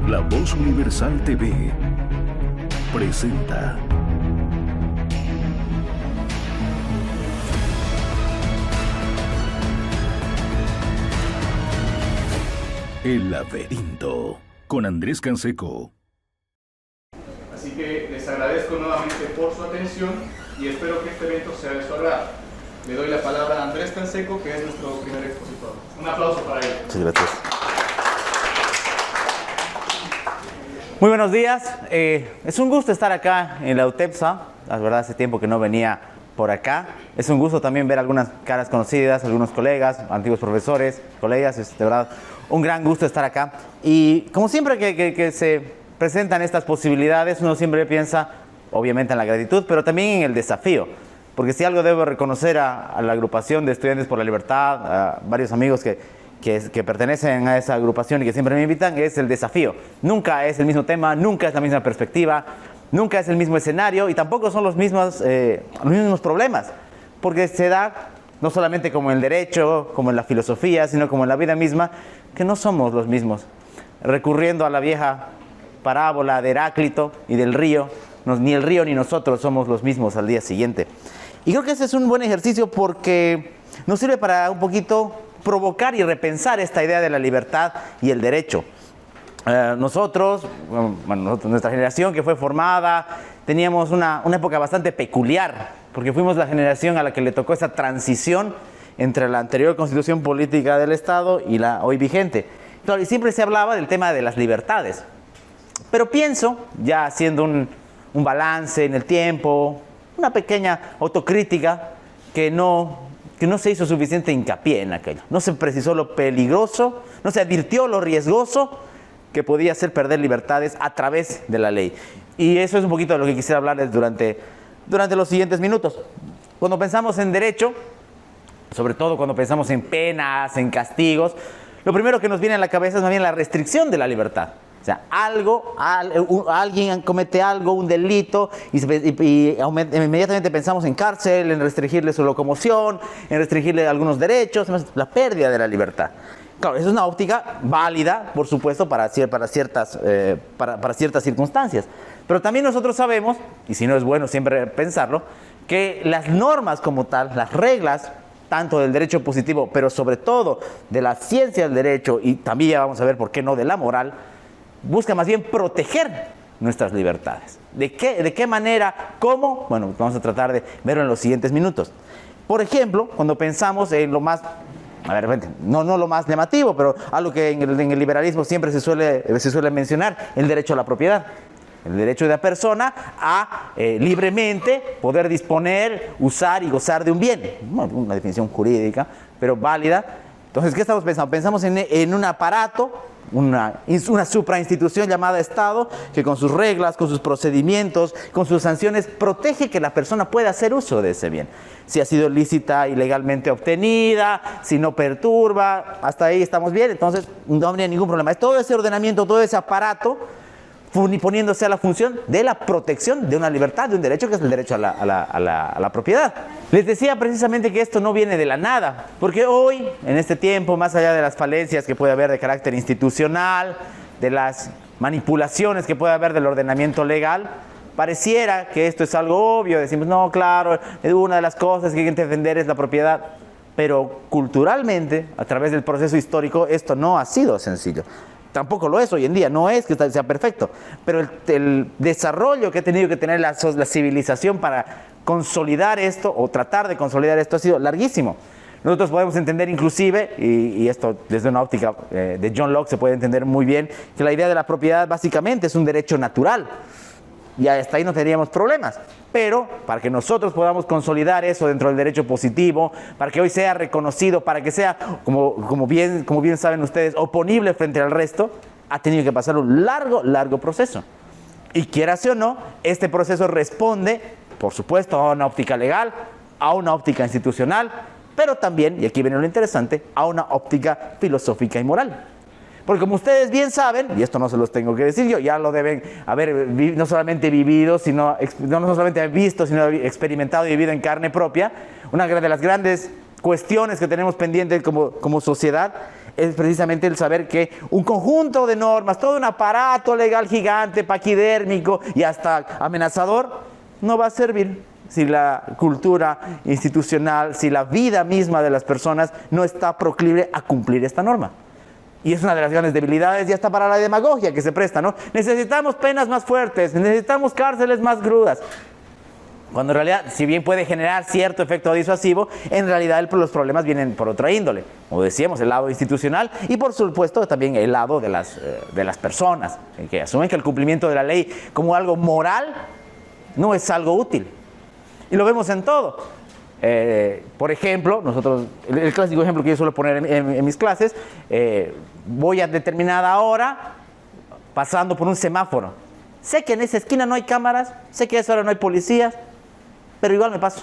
La Voz Universal TV presenta El Laberinto con Andrés Canseco. Así que les agradezco nuevamente por su atención y espero que este evento sea de su agrado. Le doy la palabra a Andrés Canseco, que es nuestro primer expositor. Un aplauso para él. Muchas gracias. Muy buenos días. Es un gusto estar acá en la UTEPSA. La verdad, hace tiempo que no venía por acá. Es un gusto también ver algunas caras conocidas, algunos colegas, antiguos profesores, colegas. Es de verdad un gran gusto estar acá. Y como siempre que se presentan estas posibilidades, uno siempre piensa, obviamente, en la gratitud, pero también en el desafío. Porque si algo debo reconocer a la agrupación de Estudiantes por la Libertad, a varios amigos que pertenecen a esa agrupación y que siempre me invitan, es el desafío. Nunca es el mismo tema, nunca es la misma perspectiva, nunca es el mismo escenario y tampoco son los mismos problemas. Porque se da, no solamente como en el derecho, como en la filosofía, sino como en la vida misma, que no somos los mismos. Recurriendo a la vieja parábola de Heráclito y del río, ni el río ni nosotros somos los mismos al día siguiente. Y creo que ese es un buen ejercicio porque nos sirve para un poquito provocar y repensar esta idea de la libertad y el derecho. Nosotros, nuestra generación que fue formada, teníamos una época bastante peculiar, porque fuimos la generación a la que le tocó esa transición entre la anterior constitución política del Estado y la hoy vigente. Entonces, siempre se hablaba del tema de las libertades. Pero pienso, ya haciendo un balance en el tiempo, una pequeña autocrítica, que no se hizo suficiente hincapié en aquello. No se precisó lo peligroso, no se advirtió lo riesgoso que podía hacer perder libertades a través de la ley. Y eso es un poquito de lo que quisiera hablarles durante los siguientes minutos. Cuando pensamos en derecho, sobre todo cuando pensamos en penas, en castigos, lo primero que nos viene a la cabeza es más bien la restricción de la libertad. O sea, alguien comete algo, un delito, y inmediatamente pensamos en cárcel, en restringirle su locomoción, en restringirle algunos derechos, la pérdida de la libertad. Claro, esa es una óptica válida, por supuesto, para ciertas circunstancias. Pero también nosotros sabemos, y si no es bueno siempre pensarlo, que las normas como tal, las reglas, tanto del derecho positivo, pero sobre todo de la ciencia del derecho, y también ya vamos a ver por qué no de la moral, busca más bien proteger nuestras libertades. ¿De qué manera? ¿Cómo? Bueno, vamos a tratar de verlo en los siguientes minutos. Por ejemplo, cuando pensamos en lo más, no lo más llamativo, pero algo que en el liberalismo siempre se suele mencionar, el derecho a la propiedad. El derecho de la persona a libremente poder disponer, usar y gozar de un bien. Bueno, una definición jurídica, pero válida. Entonces, ¿qué estamos pensando? Pensamos en un aparato, una suprainstitución llamada Estado, que con sus reglas, con sus procedimientos, con sus sanciones, protege que la persona pueda hacer uso de ese bien. Si ha sido lícita y legalmente obtenida, si no perturba, hasta ahí estamos bien, entonces no habría ningún problema. Es todo ese ordenamiento, todo ese aparato, poniéndose a la función de la protección de una libertad, de un derecho que es el derecho a la propiedad. Les decía precisamente que esto no viene de la nada, porque hoy, en este tiempo, más allá de las falencias que puede haber de carácter institucional, de las manipulaciones que puede haber del ordenamiento legal, pareciera que esto es algo obvio. Decimos, no, claro, una de las cosas que hay que defender es la propiedad. Pero culturalmente, a través del proceso histórico, esto no ha sido sencillo. Tampoco lo es hoy en día, no es que sea perfecto, pero el desarrollo que ha tenido que tener la civilización para consolidar esto o tratar de consolidar esto ha sido larguísimo. Nosotros podemos entender inclusive, y esto desde una óptica de John Locke se puede entender muy bien, que la idea de la propiedad básicamente es un derecho natural. Y hasta ahí no tendríamos problemas. Pero para que nosotros podamos consolidar eso dentro del derecho positivo, para que hoy sea reconocido, para que sea, como bien saben ustedes, oponible frente al resto, ha tenido que pasar un largo proceso. Y quieras o no, este proceso responde, por supuesto, a una óptica legal, a una óptica institucional, pero también, y aquí viene lo interesante, a una óptica filosófica y moral. Porque como ustedes bien saben, y esto no se los tengo que decir yo, ya lo deben haber no solamente vivido, no solamente visto, sino experimentado y vivido en carne propia, una de las grandes cuestiones que tenemos pendientes como sociedad es precisamente el saber que un conjunto de normas, todo un aparato legal gigante, paquidérmico y hasta amenazador, no va a servir si la cultura institucional, si la vida misma de las personas no está proclive a cumplir esta norma. Y es una de las grandes debilidades, ya está para la demagogia que se presta, ¿no? Necesitamos penas más fuertes, necesitamos cárceles más crudas. Cuando en realidad, si bien puede generar cierto efecto disuasivo, en realidad los problemas vienen por otra índole. Como decíamos, el lado institucional y por supuesto también el lado de las personas, que asumen que el cumplimiento de la ley como algo moral no es algo útil. Y lo vemos en todo. Por ejemplo, nosotros, el clásico ejemplo que yo suelo poner en mis clases, voy a determinada hora pasando por un semáforo. Sé que en esa esquina no hay cámaras, sé que a esa hora no hay policías, pero igual me paso.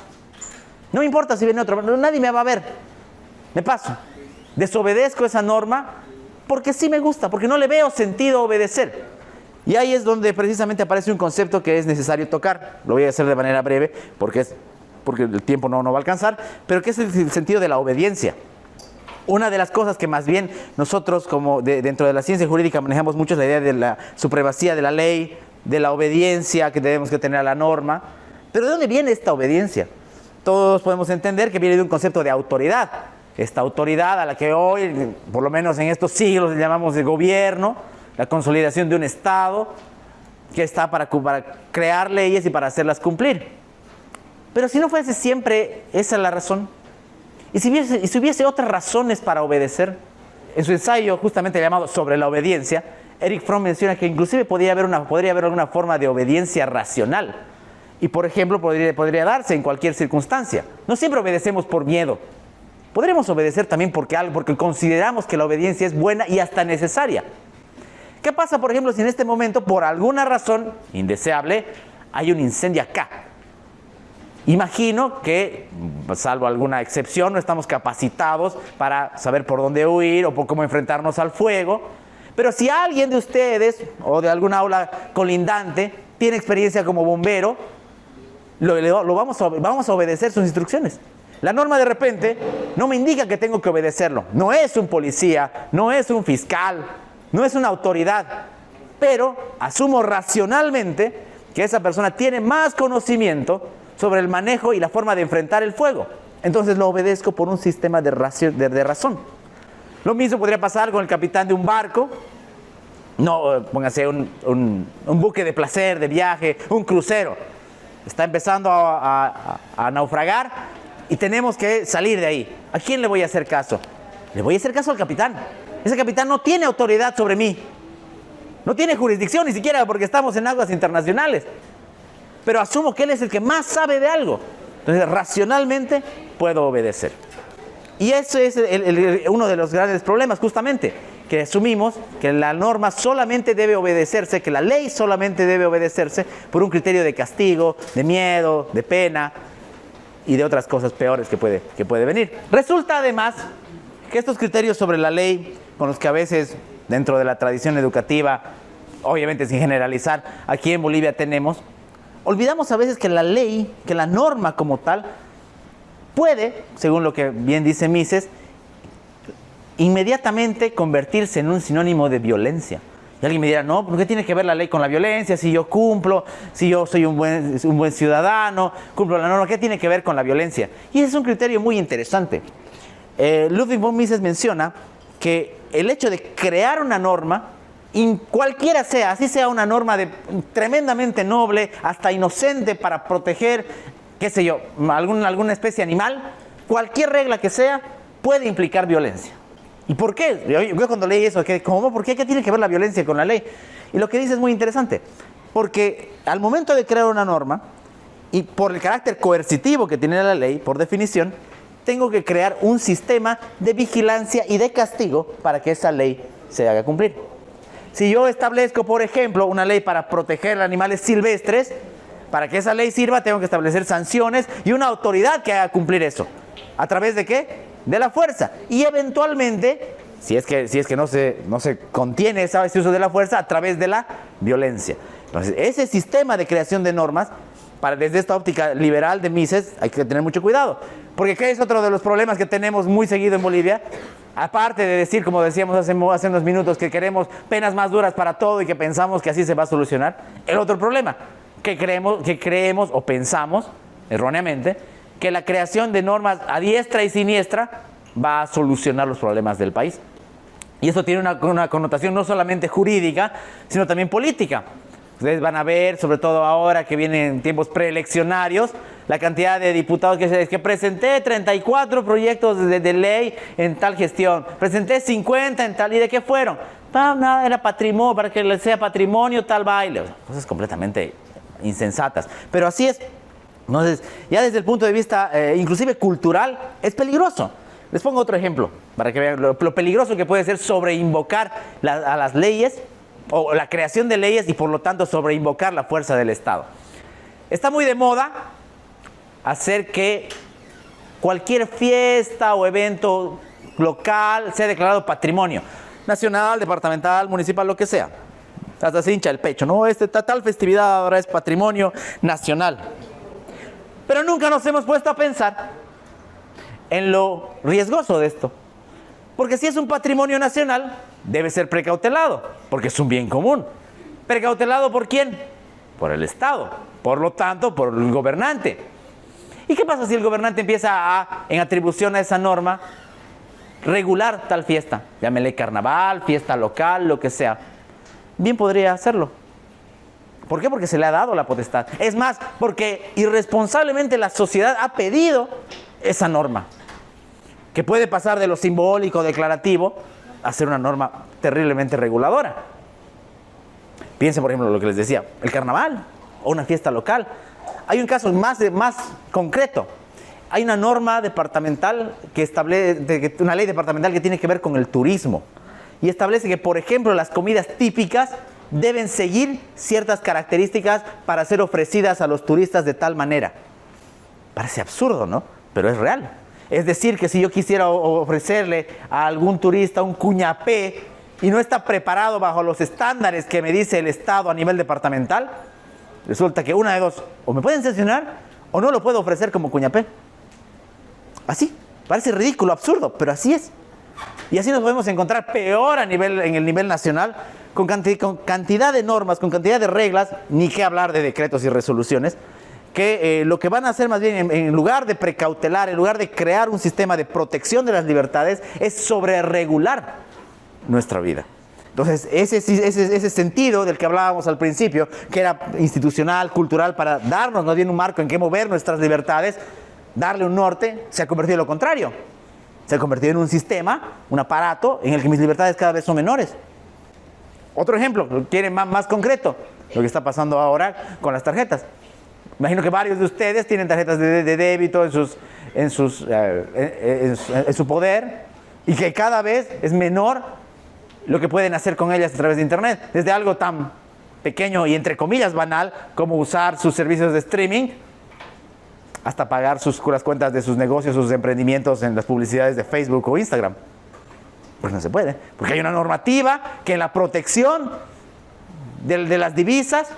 No me importa si viene otro, nadie me va a ver. Me paso. Desobedezco esa norma porque sí me gusta, porque no le veo sentido obedecer. Y ahí es donde precisamente aparece un concepto que es necesario tocar. Lo voy a hacer de manera breve porque el tiempo no va a alcanzar, pero que es el sentido de la obediencia. Una de las cosas que más bien nosotros como dentro de la ciencia jurídica manejamos mucho es la idea de la supremacía de la ley, de la obediencia que debemos que tener a la norma. Pero ¿de dónde viene esta obediencia? Todos podemos entender que viene de un concepto de autoridad. Esta autoridad a la que hoy, por lo menos en estos siglos, le llamamos de gobierno, la consolidación de un Estado que está para crear leyes y para hacerlas cumplir. Pero si no fuese siempre esa la razón, y si hubiese otras razones para obedecer, en su ensayo justamente llamado Sobre la obediencia, Erich Fromm menciona que inclusive podría haber alguna forma de obediencia racional. Y por ejemplo, podría darse en cualquier circunstancia. No siempre obedecemos por miedo. Podremos obedecer también porque consideramos que la obediencia es buena y hasta necesaria. ¿Qué pasa, por ejemplo, si en este momento, por alguna razón indeseable, hay un incendio acá? Imagino que, salvo alguna excepción, no estamos capacitados para saber por dónde huir o por cómo enfrentarnos al fuego. Pero si alguien de ustedes o de alguna aula colindante tiene experiencia como bombero, vamos a obedecer sus instrucciones. La norma de repente no me indica que tengo que obedecerlo. No es un policía, no es un fiscal, no es una autoridad. Pero asumo racionalmente que esa persona tiene más conocimiento sobre el manejo y la forma de enfrentar el fuego. Entonces lo obedezco por un sistema de razón. Lo mismo podría pasar con el capitán de un barco. No, póngase un buque de placer, de viaje, un crucero. Está empezando a naufragar y tenemos que salir de ahí. ¿A quién le voy a hacer caso? Le voy a hacer caso al capitán. Ese capitán no tiene autoridad sobre mí. No tiene jurisdicción ni siquiera porque estamos en aguas internacionales. Pero asumo que él es el que más sabe de algo. Entonces, racionalmente puedo obedecer. Y ese es uno de los grandes problemas, justamente, que asumimos que la norma solamente debe obedecerse, que la ley solamente debe obedecerse por un criterio de castigo, de miedo, de pena y de otras cosas peores que puede venir. Resulta además que estos criterios sobre la ley, con los que a veces dentro de la tradición educativa, obviamente sin generalizar, aquí en Bolivia tenemos, olvidamos a veces que la ley, que la norma como tal, puede, según lo que bien dice Mises, inmediatamente convertirse en un sinónimo de violencia. Y alguien me dirá, no, ¿por qué tiene que ver la ley con la violencia? Si yo cumplo, si yo soy un buen ciudadano, cumplo la norma, ¿qué tiene que ver con la violencia? Y ese es un criterio muy interesante. Ludwig von Mises menciona que el hecho de crear una norma, cualquiera sea, así sea una norma tremendamente noble, hasta inocente para proteger, qué sé yo, alguna especie animal, cualquier regla que sea, puede implicar violencia. ¿Y por qué? Yo cuando leí eso, ¿cómo? ¿Por qué? ¿Qué tiene que ver la violencia con la ley? Y lo que dice es muy interesante, porque al momento de crear una norma, y por el carácter coercitivo que tiene la ley, por definición, tengo que crear un sistema de vigilancia y de castigo para que esa ley se haga cumplir. Si yo establezco, por ejemplo, una ley para proteger animales silvestres, para que esa ley sirva, tengo que establecer sanciones y una autoridad que haga cumplir eso. ¿A través de qué? De la fuerza. Y eventualmente, si es que no se contiene ese uso de la fuerza, a través de la violencia. Entonces, ese sistema de creación de normas, desde esta óptica liberal de Mises, hay que tener mucho cuidado. Porque ¿qué es otro de los problemas que tenemos muy seguido en Bolivia? Aparte de decir, como decíamos hace unos minutos, que queremos penas más duras para todo y que pensamos que así se va a solucionar, el otro problema, que creemos o pensamos, erróneamente, que la creación de normas a diestra y siniestra va a solucionar los problemas del país. Y eso tiene una connotación no solamente jurídica, sino también política. Ustedes van a ver, sobre todo ahora que vienen tiempos preeleccionarios, la cantidad de diputados que presenté 34 proyectos de ley en tal gestión, presenté 50 en tal, ¿y de qué fueron? Nada, era patrimonio, para que sea patrimonio tal baile, cosas completamente insensatas, pero así es. Entonces, ya desde el punto de vista inclusive cultural, es peligroso. Les pongo otro ejemplo, para que vean lo peligroso que puede ser sobreinvocar a las leyes, o la creación de leyes y por lo tanto sobreinvocar la fuerza del Estado. Está muy de moda hacer que cualquier fiesta o evento local sea declarado patrimonio nacional, departamental, municipal, lo que sea. Hasta se hincha el pecho, ¿no? Tal festividad ahora es patrimonio nacional. Pero nunca nos hemos puesto a pensar en lo riesgoso de esto. Porque si es un patrimonio nacional, debe ser precautelado, porque es un bien común. ¿Precautelado por quién? Por el Estado. Por lo tanto, por el gobernante. ¿Y qué pasa si el gobernante empieza en atribución a esa norma, regular tal fiesta? Llámele carnaval, fiesta local, lo que sea. Bien podría hacerlo. ¿Por qué? Porque se le ha dado la potestad. Es más, porque irresponsablemente la sociedad ha pedido esa norma, que puede pasar de lo simbólico, declarativo, a ser una norma terriblemente reguladora. Piensen, por ejemplo, lo que les decía, el carnaval o una fiesta local. Hay un caso más concreto. Hay una norma departamental que establece, una ley departamental que tiene que ver con el turismo. Y establece que, por ejemplo, las comidas típicas deben seguir ciertas características para ser ofrecidas a los turistas de tal manera. Parece absurdo, ¿no? Pero es real. Es decir, que si yo quisiera ofrecerle a algún turista un cuñapé y no está preparado bajo los estándares que me dice el Estado a nivel departamental, resulta que una de dos, o me pueden sancionar o no lo puedo ofrecer como cuñapé. Así, parece ridículo, absurdo, pero así es. Y así nos podemos encontrar peor en el nivel nacional, con cantidad de normas, con cantidad de reglas, ni qué hablar de decretos y resoluciones, que lo que van a hacer más bien, en lugar de precautelar, en lugar de crear un sistema de protección de las libertades, es sobreregular nuestra vida. Entonces, ese sentido del que hablábamos al principio, que era institucional, cultural, para darnos más bien un marco en que mover nuestras libertades, darle un norte, se ha convertido en lo contrario. Se ha convertido en un sistema, un aparato, en el que mis libertades cada vez son menores. Otro ejemplo, quiere más concreto, lo que está pasando ahora con las tarjetas. Imagino que varios de ustedes tienen tarjetas de débito en su poder, y que cada vez es menor lo que pueden hacer con ellas a través de Internet. Desde algo tan pequeño y entre comillas banal como usar sus servicios de streaming, hasta pagar las cuentas de sus negocios, sus emprendimientos en las publicidades de Facebook o Instagram. Pues no se puede, porque hay una normativa que en la protección de las divisas,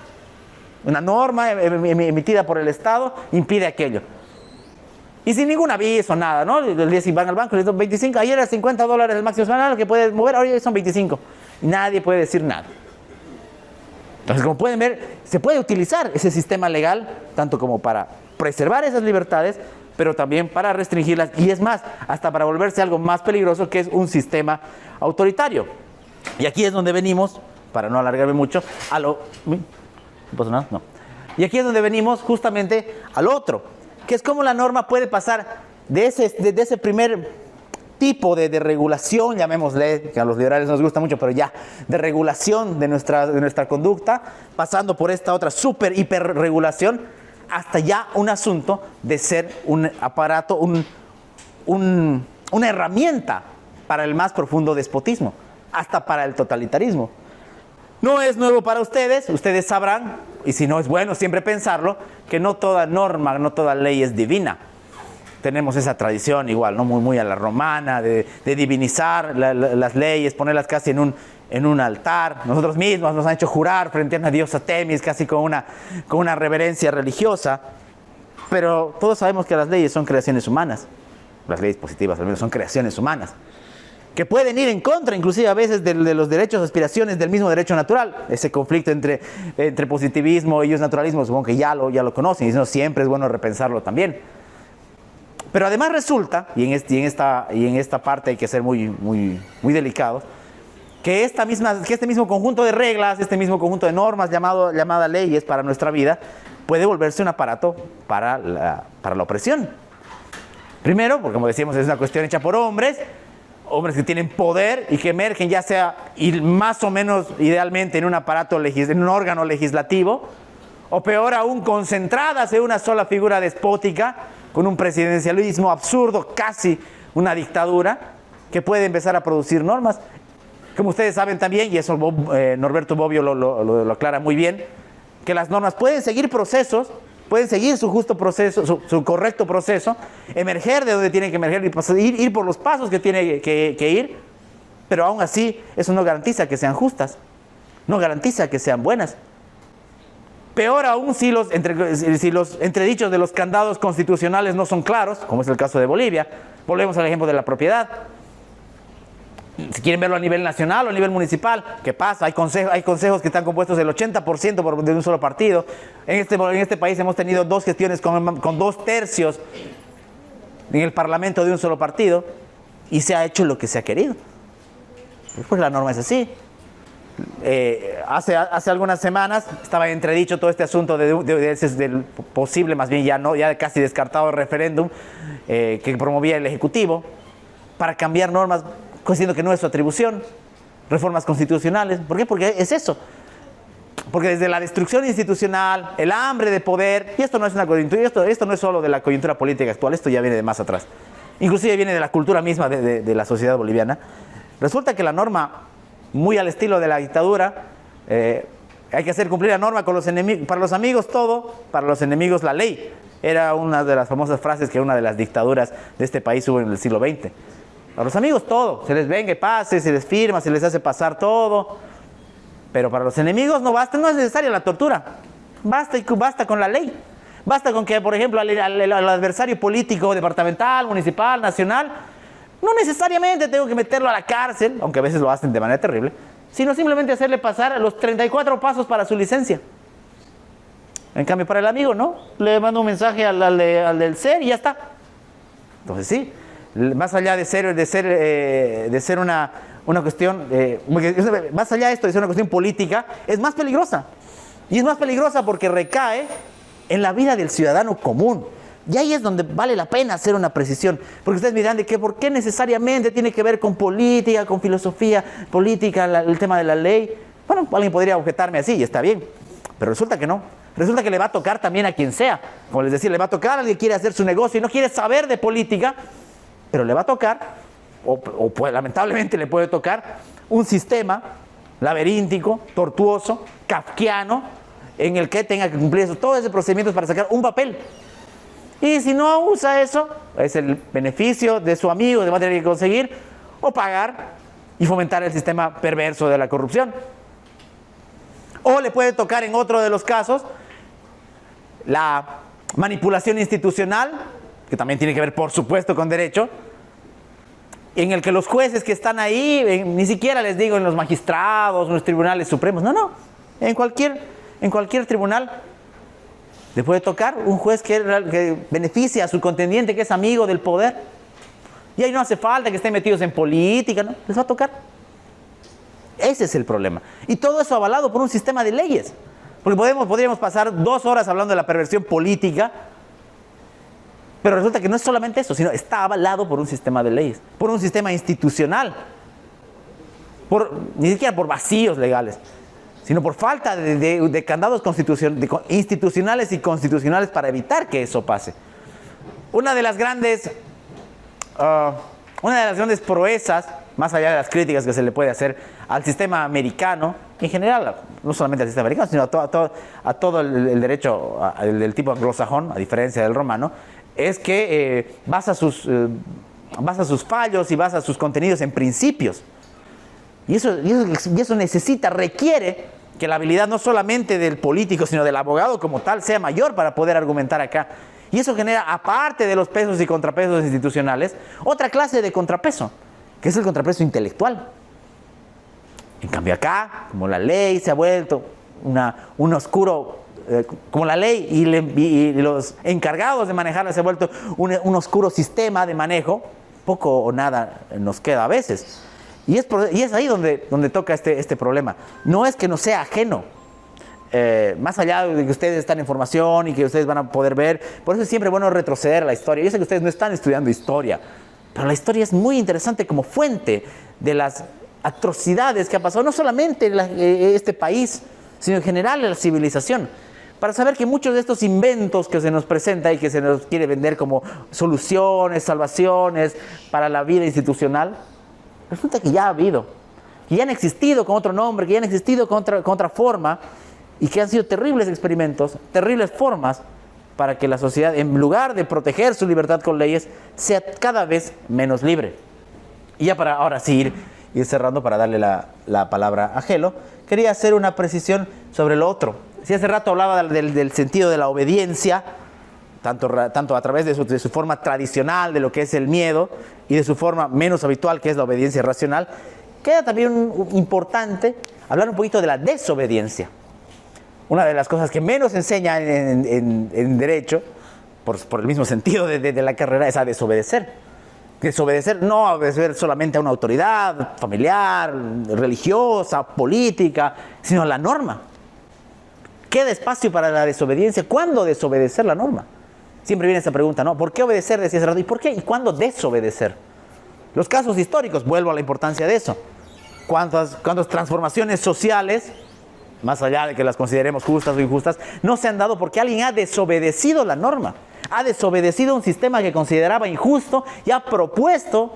una norma emitida por el Estado, impide aquello. Y sin ningún aviso, nada, ¿no? El día si van al banco, les dan 25, ayer era $50 el máximo semanal que puedes mover, ahora ya son 25. Y nadie puede decir nada. Entonces, como pueden ver, se puede utilizar ese sistema legal, tanto como para preservar esas libertades, pero también para restringirlas, y es más, hasta para volverse algo más peligroso, que es un sistema autoritario. Y aquí es donde venimos, para no alargarme mucho, ¿no pasa nada? No. Y aquí es donde venimos justamente al otro, que es cómo la norma puede pasar de ese primer tipo de regulación, llamémosle, que a los liberales nos gusta mucho, pero ya, de regulación de nuestra conducta, pasando por esta otra super hiperregulación, hasta ya un asunto de ser un aparato, una herramienta para el más profundo despotismo, hasta para el totalitarismo. No es nuevo para ustedes sabrán, y si no es bueno siempre pensarlo, que no toda norma, no toda ley es divina. Tenemos esa tradición igual, ¿no? Muy a la romana, de divinizar las leyes, ponerlas casi en un altar. Nosotros mismos nos han hecho jurar frente a una diosa Temis, casi con una reverencia religiosa. Pero todos sabemos que las leyes son creaciones humanas. Las leyes positivas al menos son creaciones humanas. que pueden ir en contra, inclusive a veces, de los derechos, aspiraciones del mismo derecho natural. Ese conflicto entre positivismo y naturalismo, supongo que ya lo conocen, y no siempre es bueno repensarlo también. Pero además resulta, y en esta parte hay que ser muy delicados, que este mismo conjunto de reglas, este mismo conjunto de normas llamada leyes para nuestra vida, puede volverse un aparato para la opresión. Primero, porque como decíamos, es una cuestión hecha por hombres que tienen poder y que emergen ya sea más o menos idealmente en un aparato, en un órgano legislativo, o peor aún, concentradas en una sola figura despótica, con un presidencialismo absurdo, casi una dictadura, que puede empezar a producir normas. Como ustedes saben también, y eso Norberto Bobbio lo aclara muy bien, que las normas pueden seguir procesos, pueden seguir su justo proceso, su correcto proceso, emerger de donde tienen que emerger y ir por los pasos que tienen que ir, pero aún así eso no garantiza que sean justas, no garantiza que sean buenas. Peor aún si los entredichos de los candados constitucionales no son claros, como es el caso de Bolivia. Volvemos al ejemplo de la propiedad. Si quieren verlo a nivel nacional o a nivel municipal, ¿qué pasa? Hay consejos que están compuestos del 80% de un solo partido. En este país hemos tenido 2 gestiones con 2 tercios en el parlamento de un solo partido, y se ha hecho lo que se ha querido. Pues la norma es así. Hace algunas semanas estaba entredicho todo este asunto del posible, más bien ya casi descartado referéndum que promovía el Ejecutivo para cambiar normas, diciendo que no es su atribución, reformas constitucionales. ¿Por qué? Porque es eso. Porque desde la destrucción institucional, el hambre de poder, y esto no es una coyuntura, esto no es solo de la coyuntura política actual, esto ya viene de más atrás. Inclusive viene de la cultura misma de la sociedad boliviana. Resulta que la norma, muy al estilo de la dictadura, hay que hacer cumplir la norma con los enemigos, para los amigos todo, para los enemigos la ley. Era una de las famosas frases que una de las dictaduras de este país hubo en el siglo XX. A los amigos todo, se les venga y pase, se les firma, se les hace pasar todo. Pero para los enemigos no es necesaria la tortura. Basta con la ley. Basta con que, por ejemplo, al adversario político, departamental, municipal, nacional, no necesariamente tengo que meterlo a la cárcel, aunque a veces lo hacen de manera terrible, sino simplemente hacerle pasar los 34 pasos para su licencia. En cambio, para el amigo, ¿no? Le mando un mensaje al del SER y ya está. Entonces sí, más allá de ser una cuestión, más allá de esto de ser una cuestión política, es más peligrosa. Y es más peligrosa porque recae en la vida del ciudadano común. Y ahí es donde vale la pena hacer una precisión. Porque ustedes me dirán de que por qué necesariamente tiene que ver con política, con filosofía política, el tema de la ley. Bueno, alguien podría objetarme así y está bien. Pero resulta que no. Resulta que le va a tocar también a quien sea. Como les decía, le va a tocar a alguien que quiere hacer su negocio y no quiere saber de política, pero le va a tocar, lamentablemente le puede tocar, un sistema laberíntico, tortuoso, kafkiano, en el que tenga que cumplir todos esos procedimientos para sacar un papel. Y si no usa eso, es el beneficio de su amigo, de va a tener que conseguir o pagar y fomentar el sistema perverso de la corrupción. O le puede tocar en otro de los casos la manipulación institucional, que también tiene que ver, por supuesto, con derecho, en el que los jueces que están ahí, ni siquiera les digo en los magistrados, en los tribunales supremos, no, en cualquier tribunal le puede tocar un juez que beneficia a su contendiente, que es amigo del poder, y ahí no hace falta que estén metidos en política, ¿no? Les va a tocar. Ese es el problema. Y todo eso avalado por un sistema de leyes. Porque podríamos pasar 2 horas hablando de la perversión política, pero resulta que no es solamente eso, sino está avalado por un sistema de leyes, por un sistema institucional, ni siquiera por vacíos legales, sino por falta de candados institucionales y constitucionales para evitar que eso pase. Una de las grandes proezas, más allá de las críticas que se le puede hacer al sistema americano, en general, no solamente al sistema americano, sino a todo el derecho del tipo anglosajón, a diferencia del romano, es que basa sus fallos y basa sus contenidos en principios. Y eso requiere que la habilidad no solamente del político, sino del abogado como tal, sea mayor para poder argumentar acá. Y eso genera, aparte de los pesos y contrapesos institucionales, otra clase de contrapeso, que es el contrapeso intelectual. En cambio acá, como la ley se ha vuelto un oscuro, como la ley y los encargados de manejarla se ha vuelto un oscuro sistema de manejo, poco o nada nos queda a veces. Y es ahí donde toca este problema. No es que no sea ajeno, más allá de que ustedes están en formación y que ustedes van a poder ver, por eso es siempre bueno retroceder a la historia. Yo sé que ustedes no están estudiando historia, pero la historia es muy interesante como fuente de las atrocidades que ha pasado, no solamente en este país, sino en general en la civilización, para saber que muchos de estos inventos que se nos presenta y que se nos quiere vender como soluciones, salvaciones para la vida institucional, resulta que ya ha habido, que ya han existido con otro nombre, que ya han existido con otra forma, y que han sido terribles experimentos, terribles formas para que la sociedad, en lugar de proteger su libertad con leyes, sea cada vez menos libre. Y ya para ahora sí ir cerrando, para darle la palabra a Gelo, quería hacer una precisión sobre lo otro. Si hace rato hablaba del sentido de la obediencia, tanto a través de su forma tradicional, de lo que es el miedo, y de su forma menos habitual, que es la obediencia racional, queda también importante hablar un poquito de la desobediencia. Una de las cosas que menos enseña en derecho, por el mismo sentido de la carrera, es a desobedecer. Desobedecer, no obedecer solamente a una autoridad familiar, religiosa, política, sino a la norma. ¿Queda espacio para la desobediencia? ¿Cuándo desobedecer la norma? Siempre viene esa pregunta, ¿no? ¿Por qué obedecer? Decía hace rato. ¿Y por qué? ¿Y cuándo desobedecer? Los casos históricos, vuelvo a la importancia de eso. ¿Cuántas transformaciones sociales, más allá de que las consideremos justas o injustas, no se han dado porque alguien ha desobedecido la norma? Ha desobedecido un sistema que consideraba injusto y ha propuesto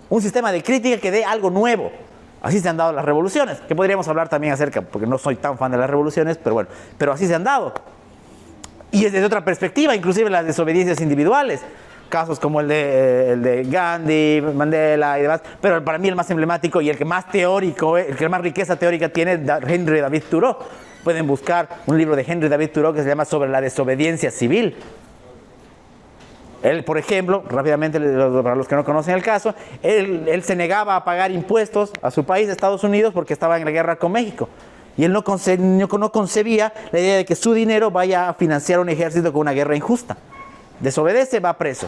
un sistema de crítica que dé algo nuevo. Así se han dado las revoluciones, que podríamos hablar también acerca, porque no soy tan fan de las revoluciones, pero bueno, pero así se han dado. Y desde otra perspectiva, inclusive las desobediencias individuales, casos como el de Gandhi, Mandela y demás, pero para mí el más emblemático y el que más teórico, el que más riqueza teórica tiene, es Henry David Thoreau. Pueden buscar un libro de Henry David Thoreau que se llama Sobre la desobediencia civil. Él, por ejemplo, rápidamente, para los que no conocen el caso, él se negaba a pagar impuestos a su país, Estados Unidos, porque estaba en la guerra con México. Y él no concebía la idea de que su dinero vaya a financiar un ejército con una guerra injusta. Desobedece, va preso.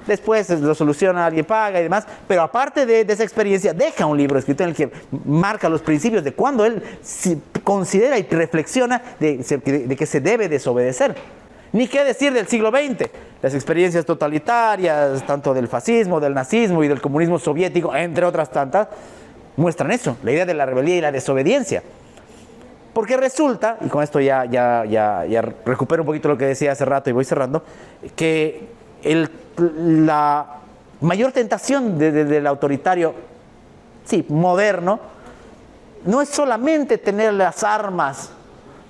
Después lo soluciona, alguien paga y demás. Pero aparte de esa experiencia, deja un libro escrito en el que marca los principios de cuando él considera y reflexiona de que se debe desobedecer. Ni qué decir del siglo XX. Las experiencias totalitarias, tanto del fascismo, del nazismo y del comunismo soviético, entre otras tantas, muestran eso, la idea de la rebeldía y la desobediencia. Porque resulta, y con esto ya recupero un poquito lo que decía hace rato y voy cerrando, que la mayor tentación del autoritario, sí, moderno, no es solamente tener las armas,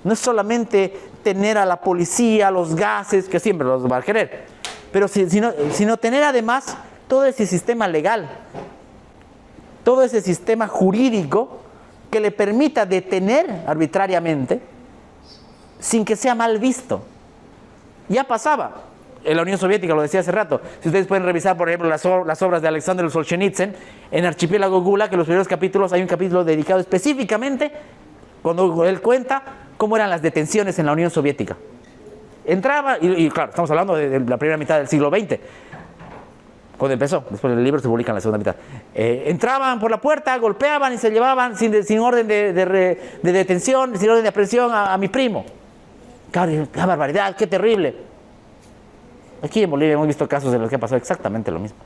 no es solamente tener a la policía, los gases, que siempre los va a querer, pero sino tener además todo ese sistema legal, todo ese sistema jurídico que le permita detener arbitrariamente sin que sea mal visto. Ya pasaba en la Unión Soviética, lo decía hace rato. Si ustedes pueden revisar, por ejemplo, las obras de Alexander Solzhenitsyn, en Archipiélago Gulag, que en los primeros capítulos hay un capítulo dedicado específicamente cuando él cuenta cómo eran las detenciones en la Unión Soviética. Entraba, y claro, estamos hablando de la primera mitad del siglo XX, cuando empezó. Después el libro se publica en la segunda mitad. Entraban por la puerta, golpeaban y se llevaban sin orden de detención, sin orden de aprehensión a mi primo. Claro, qué barbaridad, qué terrible. Aquí en Bolivia hemos visto casos en los que ha pasado exactamente lo mismo.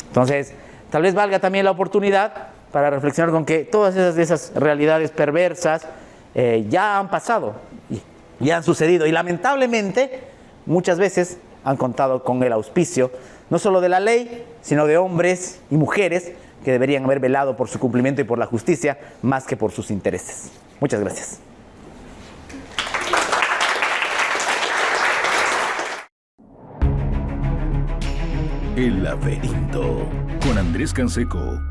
Entonces, tal vez valga también la oportunidad para reflexionar con que todas esas realidades perversas ya han pasado, ya han sucedido. Y lamentablemente, muchas veces han contado con el auspicio, no solo de la ley, sino de hombres y mujeres que deberían haber velado por su cumplimiento y por la justicia, más que por sus intereses. Muchas gracias. El laberinto con Andrés Canseco.